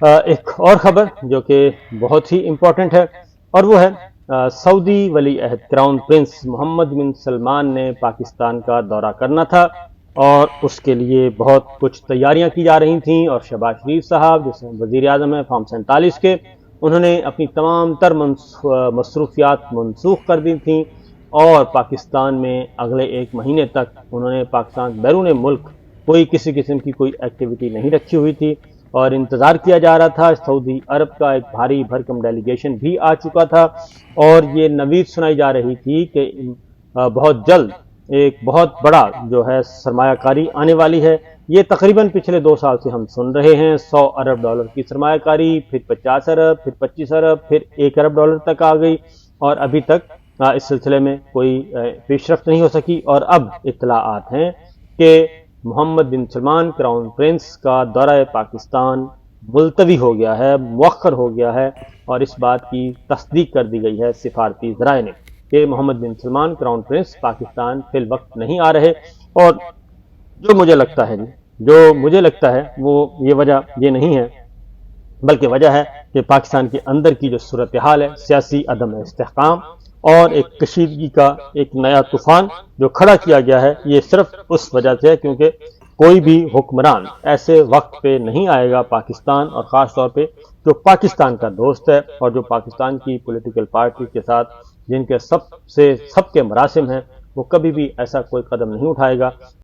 ایک اور خبر جو کہ بہت ہی امپورٹنٹ ہے اور وہ ہے سعودی ولی عہد کراؤن پرنس محمد بن سلمان نے پاکستان کا دورہ کرنا تھا اور اس کے لیے بہت کچھ تیاریاں کی جا رہی تھیں، اور شہباز شریف صاحب جیسے وزیر اعظم ہیں فارم 47 کے، انہوں نے اپنی تمام تر مصروفیات منسوخ کر دی تھیں، اور پاکستان میں اگلے ایک مہینے تک انہوں نے پاکستان بیرون ملک کوئی کسی قسم کی کوئی ایکٹیویٹی نہیں رکھی ہوئی تھی، اور انتظار کیا جا رہا تھا۔ سعودی عرب کا ایک بھاری بھرکم ڈیلیگیشن بھی آ چکا تھا، اور یہ نوید سنائی جا رہی تھی کہ بہت جلد ایک بہت بڑا جو ہے سرمایہ کاری آنے والی ہے۔ یہ تقریباً پچھلے 2 سال سے ہم سن رہے ہیں، $100 ارب کی سرمایہ کاری، پھر 50 ارب، پھر 25 ارب، پھر $1 ارب تک آ گئی، اور ابھی تک اس سلسلے میں کوئی پیش رفت نہیں ہو سکی۔ اور اب اطلاعات ہیں کہ محمد بن سلمان کراؤن پرنس کا دورہ پاکستان ملتوی ہو گیا ہے، مؤخر ہو گیا ہے، اور اس بات کی تصدیق کر دی گئی ہے سفارتی ذرائع نے کہ محمد بن سلمان کراؤن پرنس پاکستان فی الوقت نہیں آ رہے۔ اور جو مجھے لگتا ہے وہ یہ وجہ یہ نہیں ہے، بلکہ وجہ ہے کہ پاکستان کے اندر کی جو صورتحال ہے، سیاسی عدم استحکام اور ایک کشیدگی کا ایک نیا طوفان جو کھڑا کیا گیا ہے، یہ صرف اس وجہ سے ہے کیونکہ کوئی بھی حکمران ایسے وقت پہ نہیں آئے گا پاکستان، اور خاص طور پہ جو پاکستان کا دوست ہے اور جو پاکستان کی پولیٹیکل پارٹی کے ساتھ جن کے سب کے مراسم ہیں، وہ کبھی بھی ایسا کوئی قدم نہیں اٹھائے گا